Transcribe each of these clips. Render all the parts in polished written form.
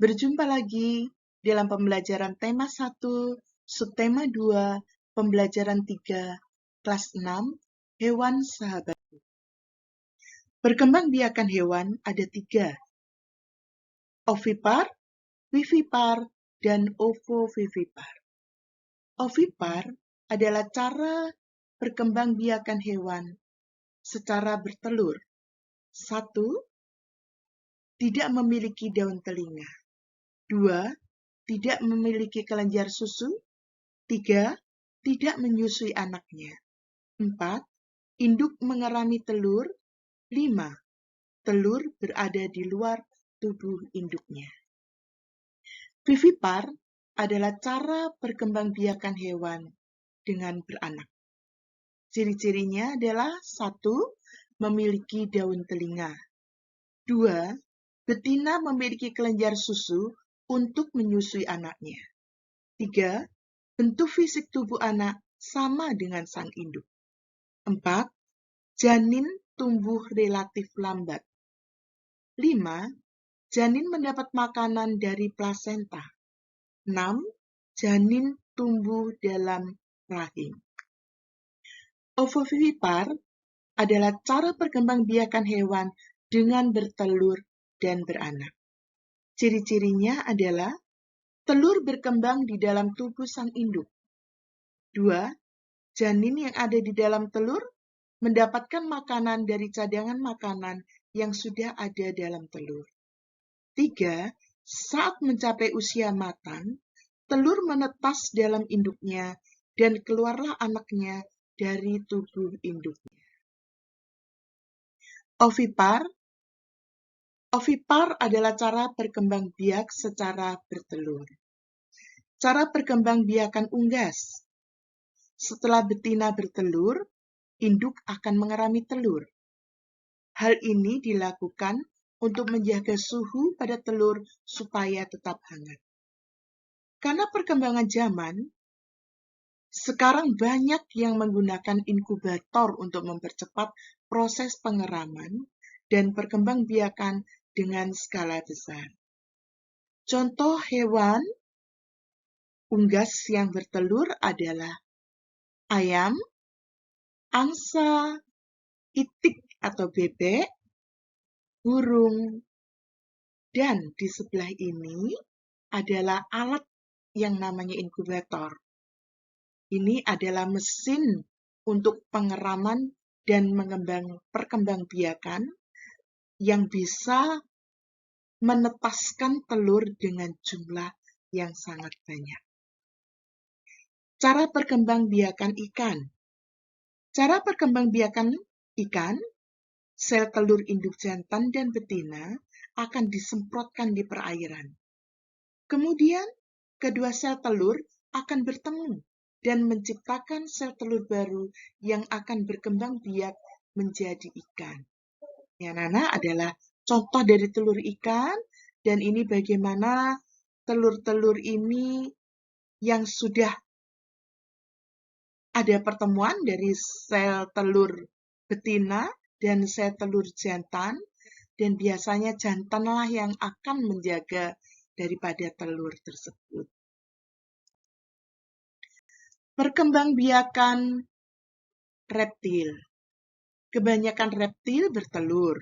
Berjumpa lagi dalam pembelajaran tema 1, subtema 2, pembelajaran 3, kelas 6, hewan sahabat. Perkembangbiakan hewan ada 3, ovipar, vivipar, dan ovovivipar. Ovipar adalah cara perkembangbiakan hewan secara bertelur. 1. Tidak memiliki daun telinga. 2. Tidak memiliki kelenjar susu. 3. Tidak menyusui anaknya. 4. Induk mengerami telur. 5. Telur berada di luar tubuh induknya. Vivipar adalah cara perkembangbiakan hewan dengan beranak. Ciri-cirinya adalah 1. Memiliki daun telinga. 2. Betina memiliki kelenjar susu untuk menyusui anaknya. 3. Bentuk fisik tubuh anak sama dengan sang induk. 4. Janin tumbuh relatif lambat. 5. Janin mendapat makanan dari plasenta. 6. Janin tumbuh dalam rahim. Ovovivipar adalah cara perkembangbiakan hewan dengan bertelur dan beranak. Ciri-cirinya adalah telur berkembang di dalam tubuh sang induk. 2. Janin yang ada di dalam telur mendapatkan makanan dari cadangan makanan yang sudah ada dalam telur. 3. Saat mencapai usia matang, telur menetas dalam induknya dan keluarlah anaknya dari tubuh induknya. Ovipar adalah cara perkembangbiak secara bertelur. Cara perkembangbiakan unggas. Setelah betina bertelur, induk akan mengerami telur. Hal ini dilakukan untuk menjaga suhu pada telur supaya tetap hangat. Karena perkembangan zaman, sekarang banyak yang menggunakan inkubator untuk mempercepat proses pengeraman dan perkembangbiakan dengan skala besar. Contoh hewan unggas yang bertelur adalah ayam, angsa, itik atau bebek, burung, dan di sebelah ini adalah alat yang namanya inkubator. Ini adalah mesin untuk pengeraman dan perkembangbiakan yang bisa menetaskan telur dengan jumlah yang sangat banyak. Cara perkembangbiakan ikan. Cara perkembangbiakan ikan, sel telur induk jantan dan betina akan disemprotkan di perairan. Kemudian, kedua sel telur akan bertemu dan menciptakan sel telur baru yang akan berkembang biak menjadi ikan. Yang Nana adalah contoh dari telur ikan, dan ini bagaimana telur-telur ini yang sudah ada pertemuan dari sel telur betina dan sel telur jantan, dan biasanya jantanlah yang akan menjaga daripada telur tersebut. Perkembangbiakan reptil. Kebanyakan reptil bertelur.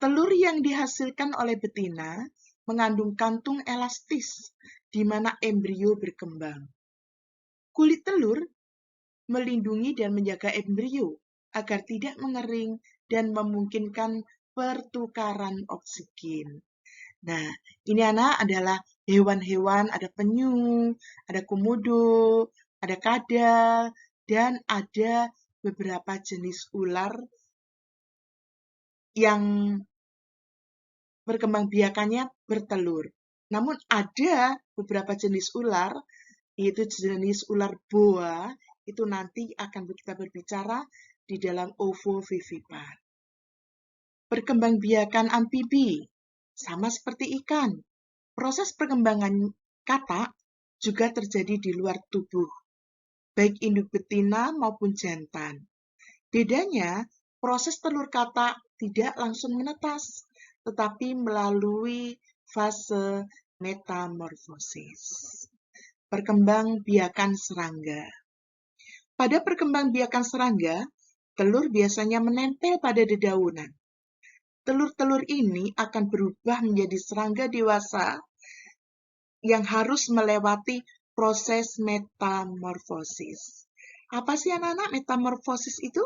Telur yang dihasilkan oleh betina mengandung kantung elastis di mana embrio berkembang. Kulit telur melindungi dan menjaga embrio agar tidak mengering dan memungkinkan pertukaran oksigen. Nah, ini anak adalah hewan-hewan, ada penyu, ada komodo, ada kadal, dan ada beberapa jenis ular yang perkembangbiakannya bertelur. Namun ada beberapa jenis ular, yaitu jenis ular boa, itu nanti akan kita berbicara di dalam ovovivipar. Perkembangbiakan amfibi, sama seperti ikan. Proses perkembangan katak juga terjadi di luar tubuh, baik induk betina maupun jantan. Bedanya, proses telur katak tidak langsung menetas, tetapi melalui fase metamorfosis. Perkembangbiakan serangga. Pada perkembangbiakan serangga, telur biasanya menempel pada dedaunan. Telur-telur ini akan berubah menjadi serangga dewasa yang harus melewati proses metamorfosis. Apa sih anak-anak metamorfosis itu?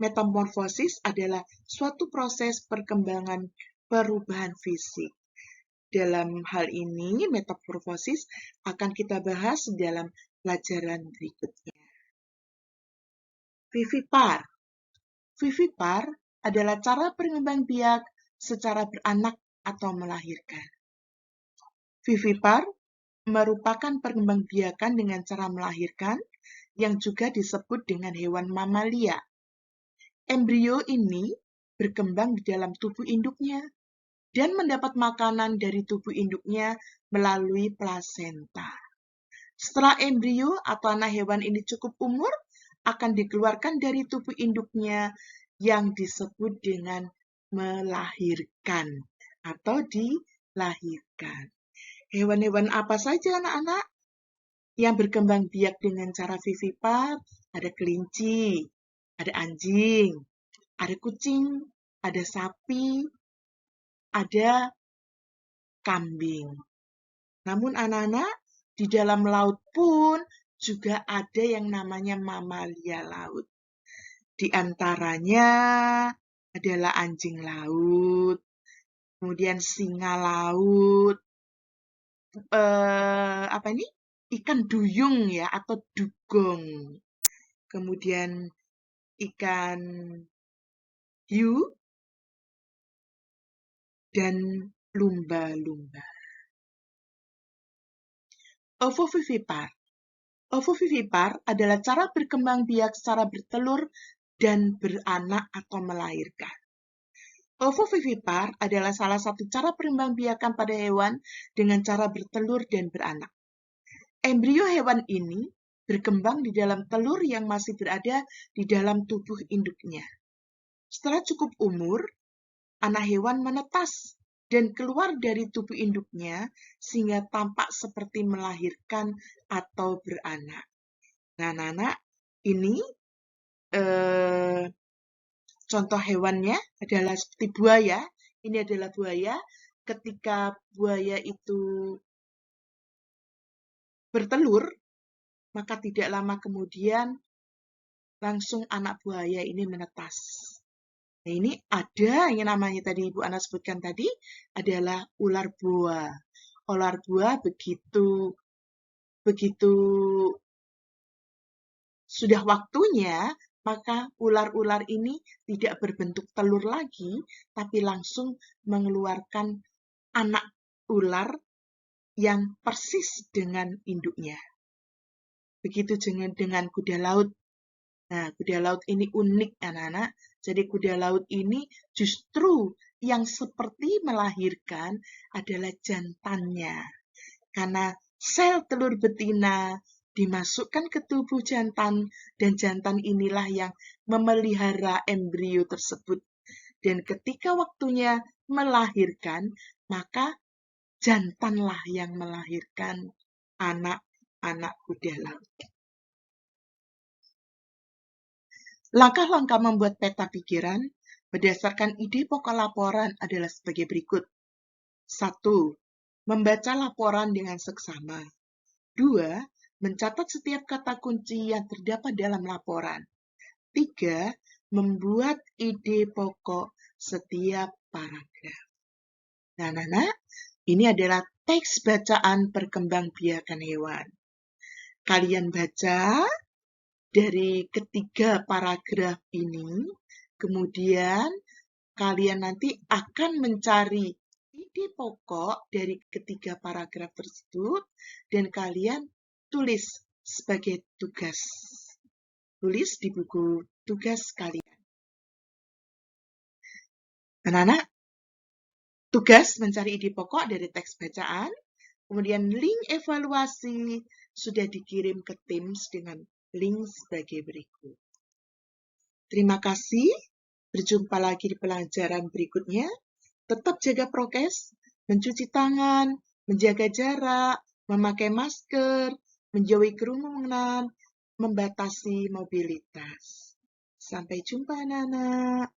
Metamorfosis adalah suatu proses perkembangan perubahan fisik. Dalam hal ini, metamorfosis akan kita bahas dalam pelajaran berikutnya. Vivipar. Vivipar adalah cara berkembang biak secara beranak atau melahirkan. Vivipar merupakan perkembangbiakan dengan cara melahirkan yang juga disebut dengan hewan mamalia. Embrio ini berkembang di dalam tubuh induknya dan mendapat makanan dari tubuh induknya melalui plasenta. Setelah embrio atau anak hewan ini cukup umur, akan dikeluarkan dari tubuh induknya yang disebut dengan melahirkan atau dilahirkan. Hewan-hewan apa saja anak-anak yang berkembang biak dengan cara vivipar? Ada kelinci, ada anjing, ada kucing, ada sapi, ada kambing. Namun anak-anak, di dalam laut pun juga ada yang namanya mamalia laut. Di antaranya adalah anjing laut, kemudian singa laut, ikan duyung ya atau dugong, kemudian ikan hiu dan lumba-lumba. Ovovivipar. Ovovivipar adalah cara berkembang biak secara bertelur dan beranak atau melahirkan. Ovovivipar adalah salah satu cara perkembangbiakan pada hewan dengan cara bertelur dan beranak. Embrio hewan ini berkembang di dalam telur yang masih berada di dalam tubuh induknya. Setelah cukup umur, anak hewan menetas dan keluar dari tubuh induknya sehingga tampak seperti melahirkan atau beranak. Nah, anak-anak, ini contoh hewannya adalah seperti buaya. Ini adalah buaya. Ketika buaya itu bertelur, maka tidak lama kemudian langsung anak buaya ini menetas. Nah, ini ada yang namanya tadi Ibu Ana sebutkan tadi adalah ular boa. Ular boa begitu sudah waktunya, maka ular-ular ini tidak berbentuk telur lagi, tapi langsung mengeluarkan anak ular yang persis dengan induknya. Begitu dengan kuda laut. Nah, kuda laut ini unik, anak-anak. Jadi kuda laut ini justru yang seperti melahirkan adalah jantannya. Karena sel telur betina dimasukkan ke tubuh jantan, dan jantan inilah yang memelihara embrio tersebut. Dan ketika waktunya melahirkan, maka jantanlah yang melahirkan anak-anak kuda laut. Langkah-langkah membuat peta pikiran berdasarkan ide pokok laporan adalah sebagai berikut. 1. Membaca laporan dengan seksama. 2. Mencatat setiap kata kunci yang terdapat dalam laporan. 3. Membuat ide pokok setiap paragraf. Nah, anak-anak, ini adalah teks bacaan perkembangbiakan hewan. Kalian baca dari ketiga paragraf ini, kemudian kalian nanti akan mencari ide pokok dari ketiga paragraf tersebut, dan kalian tulis sebagai tugas. Tulis di buku tugas kalian. Anak-anak, tugas mencari ide pokok dari teks bacaan, kemudian link evaluasi sudah dikirim ke Teams dengan link sebagai berikut. Terima kasih. Berjumpa lagi di pelajaran berikutnya. Tetap jaga prokes mencuci tangan, menjaga jarak, memakai masker, menjauhi kerumunan, membatasi mobilitas. Sampai jumpa anak-anak.